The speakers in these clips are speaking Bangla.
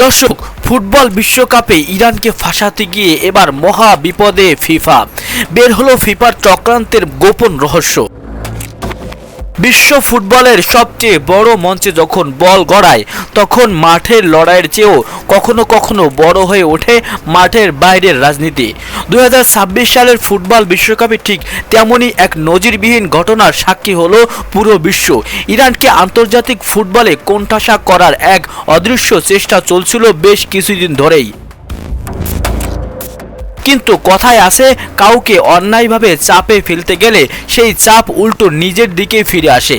দর্শক, ফুটবল বিশ্বকাপে ইরানকে ফাঁসাতে গিয়ে এবার মহা বিপদে ফিফা। বের হলো ফিফার চক্রান্তের গোপন রহস্য। বিশ্ব ফুটবলের সবচেয়ে বড় মঞ্চে যখন বল গড়ায়, তখন মাঠের লড়াইয়ের চেয়েও কখনো কখনো বড় হয়ে ওঠে মাঠের বাইরের রাজনীতি। 2026 সালের ফুটবল বিশ্বকাপে ঠিক তেমনই এক নজিরবিহীন ঘটনার সাক্ষী হলো পুরো বিশ্ব। ইরানকে আন্তর্জাতিক ফুটবলে কোণঠাসা করার এক অদৃশ্য চেষ্টা চলছিল বেশ কিছুদিন ধরেই। কিন্তু কথায় আছে, কাউকে অন্যায়ভাবে চাপে ফেলতে গেলে সেই চাপ উল্টো নিজের দিকে ফিরে আসে।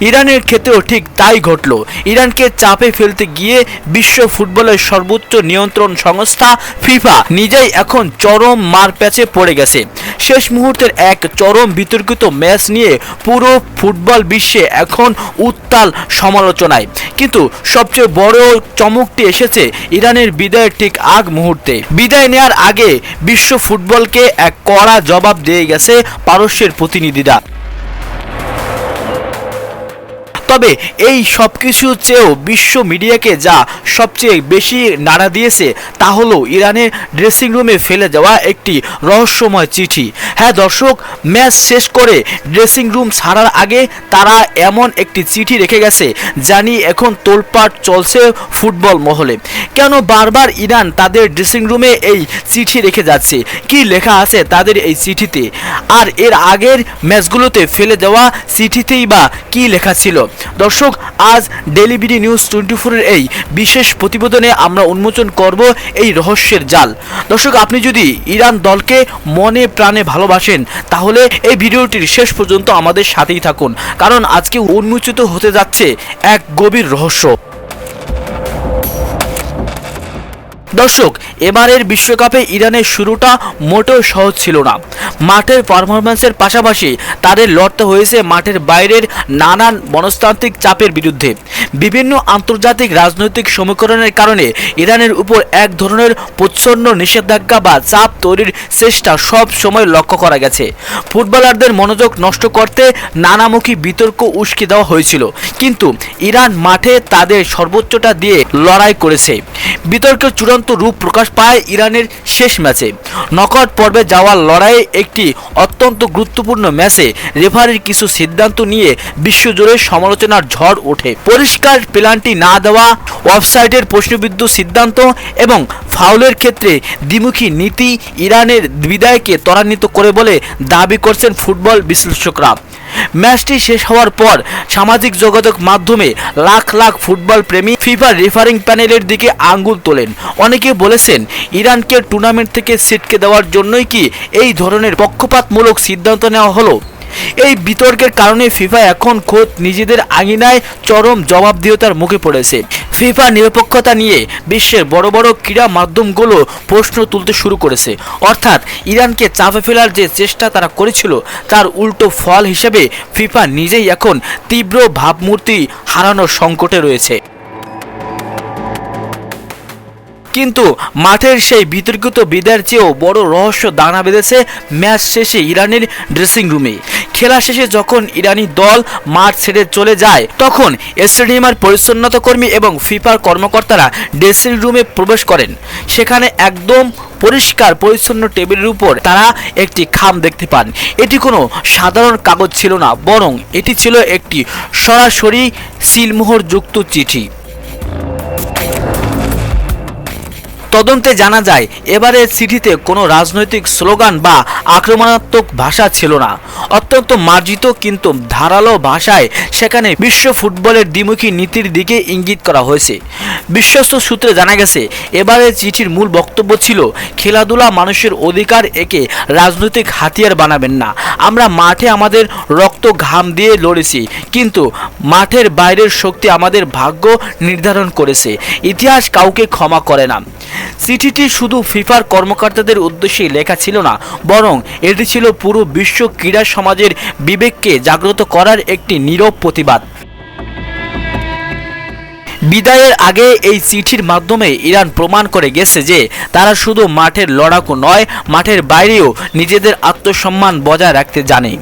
ইরানের ক্ষেত্রেও ঠিক তাই ঘটল। ইরানকে চাপে ফেলতে গিয়ে বিশ্ব ফুটবলের সর্বোচ্চ নিয়ন্ত্রণ সংস্থা ফিফা নিজেই এখন চরম মারপ্যাচে পড়ে গেছে। শেষ মুহূর্তের এক চরম বিতর্কিত ম্যাচ নিয়ে পুরো ফুটবল বিশ্বে এখন উত্তাল সমালোচনায়। কিন্তু সবচেয়ে বড় চমকটি এসেছে ইরানের বিদায়ের ঠিক আগ মুহূর্তে। বিদায় নেওয়ার আগে বিশ্ব ফুটবলকে এক কড়া জবাব দিয়ে গেছে পারস্যের প্রতিনিধিরা। তবে এই সব কিছু চেয়েও বিশ্ব মিডিয়াকে যা সবচেয়ে বেশি নাড়া দিয়েছে তা হলো ইরানের ড্রেসিং রুমে ফেলে যাওয়া একটি রহস্যময় চিঠি। হ্যাঁ দর্শক, ম্যাচ শেষ করে ড্রেসিং রুম ছাড়ার আগে তারা এমন একটি চিঠি রেখে গেছে যা নিয়ে এখন তোলপাড় চলছে ফুটবল মহলে। কেন বারবার ইরান তাদের ড্রেসিং রুমে এই চিঠি রেখে যাচ্ছে? কি লেখা আছে তাদের এই চিঠিতে? আর এর আগের ম্যাচগুলোতে ফেলে যাওয়া চিঠিতেই বা কি লেখা ছিল? দর্শক, আজ ডেইলি বিডি নিউজ 24 এর এই বিশেষ প্রতিবেদনে আমরা উন্মোচন করব এই রহস্যের জাল। দর্শক, আপনি যদি ইরান দলকে মনে প্রাণে ভালোবাসেন তাহলে এই ভিডিওটির শেষ পর্যন্ত আমাদের সাথেই থাকুন, কারণ আজকে উন্মোচিত হতে যাচ্ছে এক গভীর রহস্য। দর্শক, এবারের বিশ্বকাপে ইরানের শুরুটা মোটেও সহজ ছিল না। মাঠের পারফরম্যান্সের পাশাপাশি তাদের লড়তে হয়েছে মাঠের বাইরের নানান মনস্তান্ত্রিক চাপের বিরুদ্ধে। বিভিন্ন আন্তর্জাতিক রাজনৈতিক সমীকরণের কারণে ইরানের উপর এক ধরনের প্রচ্ছন্ন নিষেধাজ্ঞা বা চাপ তৈরির চেষ্টা সব সময় লক্ষ্য করা গেছে। ফুটবলারদের মনোযোগ নষ্ট করতে নানামুখী বিতর্ক উস্কে দেওয়া হয়েছিল, কিন্তু ইরান মাঠে তাদের সর্বোচ্চটা দিয়ে লড়াই করেছে। বিতর্কের চূড়ান্ত রূপ প্রকাশ পায় ইরানের শেষ ম্যাচে। নকআউট পর্বে যাওয়ার লড়াইয়ে একটি অত্যন্ত গুরুত্বপূর্ণ ম্যাচে রেফারির কিছু সিদ্ধান্ত নিয়ে বিশ্বজুড়ে সমালোচনার ঝড় ওঠে। পরিষ্কার পেনাল্টি না দেওয়া, অফসাইডের প্রশ্নবিদ্ধ সিদ্ধান্ত এবং ফাউলের ক্ষেত্রে দ্বিমুখী নীতি ইরানের বিদায়কে ত্বরান্বিত করে বলে দাবি করছেন ফুটবল বিশ্লেষকরা। ম্যাচটি শেষ হওয়ার পর সামাজিক যোগাযোগ মাধ্যমে লাখ লাখ ফুটবল প্রেমী ফিফা রেফারিং প্যানেলের দিকে আঙ্গুল তোলেন। অনেকে বলেছেন, ইরানকে টুর্নামেন্ট থেকে ছিটকে দেওয়ার জন্যই কি এই ধরনের পক্ষপাতমূলক সিদ্ধান্ত নেওয়া হলো? এই বিতর্কের কারণে ফিফা এখন খোদ নিজেদের আঙিনায় চরম জবাবদিহিতার মুখে পড়েছে। ফিফা নিরপেক্ষতা নিয়ে বিশ্বের বড় বড় ক্রীড়া মাধ্যমগুলো প্রশ্ন তুলতে শুরু করেছে। অর্থাৎ ইরানকে চাপে ফেলার যে চেষ্টা তারা করেছিল তার উল্টো ফল হিসেবে ফিফা নিজেই এখন তীব্র ভাবমূর্তি হারানোর সংকটে রয়েছে। কিন্তু মাঠের সেই বিতর্কিত বিদায়ের চেয়েও বড় রহস্য দানা বেঁধেছে ম্যাচ শেষে ইরানের ড্রেসিং রুমে। খেলা শেষে যখন ইরানি দল মাঠ ছেড়ে চলে যায়, তখন স্টেডিয়ামের পরিচ্ছন্নতা কর্মী এবং ফিফার কর্মকর্তারা ড্রেসিং রুমে প্রবেশ করেন। সেখানে একদম পরিষ্কার পরিচ্ছন্ন টেবিলের উপর তারা একটি খাম দেখতে পান। এটি কোনো সাধারণ কাগজ ছিল না, বরং এটি ছিল একটি সরাসরি সিলমোহরযুক্ত চিঠি। তদন্তে জানা যায়, এবারের চিঠিতে কোনো রাজনৈতিক স্লোগান বা আক্রমণাত্মক ভাষা ছিল না। অত্যন্ত মার্জিত কিন্তু ধারালো ভাষায় সেখানে বিশ্ব ফুটবলের দ্বিমুখী নীতির দিকে ইঙ্গিত করা হয়েছে। বিশ্বস্ত সূত্রে জানা গেছে, এবারের চিঠির মূল বক্তব্য ছিল, খেলাধুলা মানুষের অধিকার, একে রাজনৈতিক হাতিয়ার বানাবেন না। আমরা মাঠে আমাদের রক্ত ঘাম দিয়ে লড়েছি, কিন্তু মাঠের বাইরের শক্তি আমাদের ভাগ্য নির্ধারণ করেছে। ইতিহাস কাউকে ক্ষমা করে না। চিঠিটি শুধু ফিফার কর্মকর্তাদের উদ্দেশ্যে লেখা ছিল না, বরং এটি ছিল পুরো বিশ্ব ক্রীড়া সমাজের বিবেককে জাগ্রত করার একটি নীরব প্রতিবাদ। বিদায়ের আগে এই চিঠির মাধ্যমে ইরান প্রমাণ করে গেছে যে তারা শুধু মাঠের লড়াকু নয়, মাঠের বাইরেও নিজেদের আত্মসম্মান বজায় রাখতে জানে।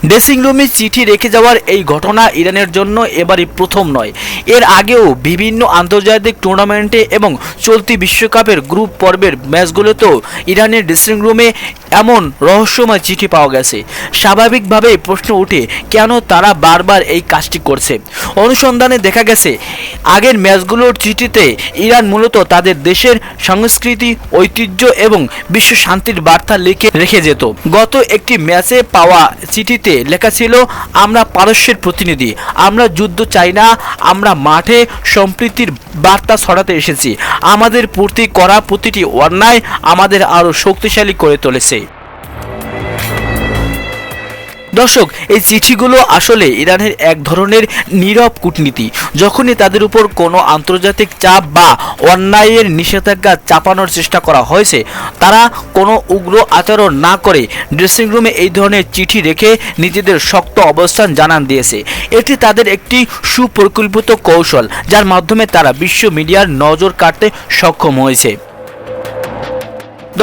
ড্রেসিং রুমে চিঠি রেখে যাওয়ার এই ঘটনা ইরানের জন্য এবারই প্রথম নয়। এর আগেও বিভিন্ন আন্তর্জাতিক টুর্নামেন্টে এবং চলতি বিশ্বকাপের গ্রুপ পর্বের ম্যাচগুলোতেও ইরানের ড্রেসিং রুমে এমন রহস্যময় চিঠি পাওয়া গেছে। স্বাভাবিকভাবেই প্রশ্ন ওঠে, কেন তারা বারবার এই কাজটি করছে। অনুসন্ধানে দেখা গেছে আগের ম্যাচগুলোর চিঠিতে ইরান মূলত তাদের দেশের সংস্কৃতি, ঐতিহ্য এবং বিশ্ব শান্তির বার্তা লিখে রেখে যেত। গত একটি ম্যাচে পাওয়া চিঠিতে লেখা ছিল, আমরা পারস্যের প্রতিনিধি, আমরা যুদ্ধ চাই না, আমরা মাঠে সম্প্রীতির বার্তা ছড়াতে এসেছি, আমাদের প্রতি করা প্রতিটি অন্যায় আমাদের আরও শক্তিশালী করে তুলেছে। দর্শক, এই চিঠিগুলো আসলে ইরানের এক ধরনের নীরব কূটনীতি। যখনই তাদের উপর কোনো আন্তর্জাতিক চাপ বা অন্যায়ের নিষেধাজ্ঞা চাপানোর চেষ্টা করা হয়েছে, তারা কোনো উগ্র আচরণ না করে ড্রেসিং রুমে এই ধরনের চিঠি রেখে নিজেদের শক্ত অবস্থান জানান দিয়েছে। এটি তাদের একটি সুপরিকল্পিত কৌশল, যার মাধ্যমে তারা বিশ্ব মিডিয়ার নজর কাটতে সক্ষম হয়েছে।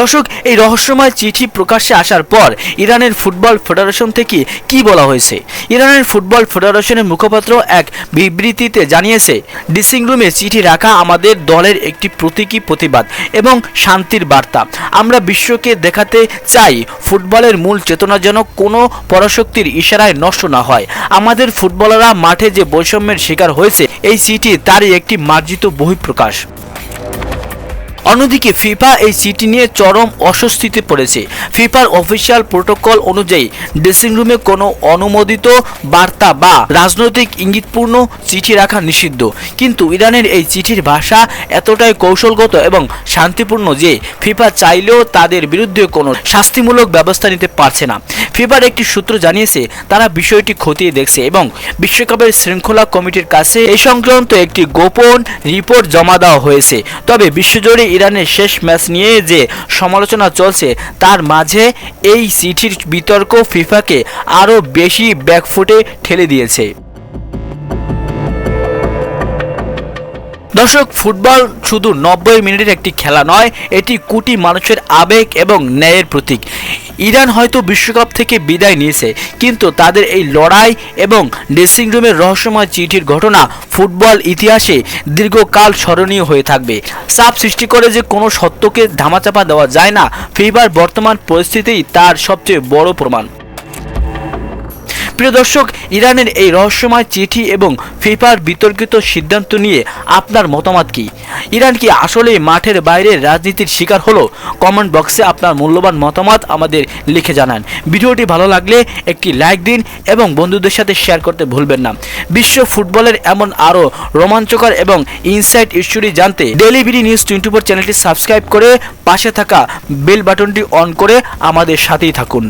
দর্শক, এই রহস্যময় চিঠি প্রকাশ্যে আসার পর ইরানের ফুটবল ফেডারেশন থেকে কি বলা হয়েছে? ইরানের ফুটবল ফেডারেশনের মুখপাত্র এক বিবৃতিতে জানিয়েছে, ড্রেসিং রুমে চিঠি রাখা আমাদের দলের একটি প্রতীকী প্রতিবাদ এবং শান্তির বার্তা। আমরা বিশ্বকে দেখাতে চাই ফুটবলের মূল চেতনা যেন কোনো পরাশক্তির ইশারায় নষ্ট না হয়। আমাদের ফুটবলাররা মাঠে যে বৈষম্যের শিকার হয়েছে, এই চিঠি তারই একটি মার্জিত বহিঃপ্রকাশ। অন্যদিকে ফিফা এই চিঠি নিয়ে চরম অস্বস্তিতে পড়েছে। ফিফার অফিসিয়াল প্রোটোকল অনুযায়ী ড্রেসিং রুমে কোনো অনুমোদিত বার্তা বা রাজনৈতিক ইঙ্গিতপূর্ণ চিঠি রাখা নিষিদ্ধ। কিন্তু ইরানের এই চিঠির ভাষা এতটাই কৌশলগত এবং শান্তিপূর্ণ যে ফিফা চাইলেও তাদের বিরুদ্ধে কোনো শাস্তিমূলক ব্যবস্থা নিতে পারছে না। ফিফার একটি সূত্র জানিয়েছে, তারা বিষয়টি খতিয়ে দেখছে এবং বিশ্বকাপের শৃঙ্খলা কমিটির কাছে এই সংক্রান্ত একটি গোপন রিপোর্ট জমা দেওয়া হয়েছে। তবে বিশ্বজুড়ে ইরানের শেষ ম্যাচ নিয়ে যে সমালোচনা চলছে, তার মাঝে এই চিঠির বিতর্ক ফিফাকে আরও বেশি ব্যাকফুটে ঠেলে দিয়েছে। দর্শক, ফুটবল শুধু 90 মিনিটের একটি খেলা নয়, এটি কোটি মানুষের আবেগ এবং ন্যায়ের প্রতীক। ইরান হয়তো বিশ্বকাপ থেকে বিদায় নিয়েছে, কিন্তু তাদের এই লড়াই এবং ড্রেসিং রুমের রহস্যময় চিঠির ঘটনা ফুটবল ইতিহাসে দীর্ঘকাল স্মরণীয় হয়ে থাকবে। চাপ সৃষ্টি করে যে কোনো সত্যকে ধামাচাপা দেওয়া যায় না, ফিফার বর্তমান পরিস্থিতিই তার সবচেয়ে বড় প্রমাণ। প্রিয় দর্শক, ইরানের এই রহস্যময় চিঠি এবং ফিফার বিতর্কিত সিদ্ধান্ত নিয়ে আপনার মতামত কি? ইরান কি আসলে মাঠের বাইরে রাজনীতির শিকার হলো? কমেন্ট বক্সে আপনার মূল্যবান মতামত আমাদের লিখে জানান। ভিডিওটি ভালো লাগলে একটি লাইক দিন এবং বন্ধুদের সাথে শেয়ার করতে ভুলবেন না। বিশ্ব ফুটবলের এমন আরও রোমাঞ্চকর এবং ইনসাইট ইস্যুটি জানতে ডেইলি বিডি নিউজ 24 চ্যানেলটি সাবস্ক্রাইব করে পাশে থাকা বেল বাটনটি অন করে আমাদের সাথেই থাকুন।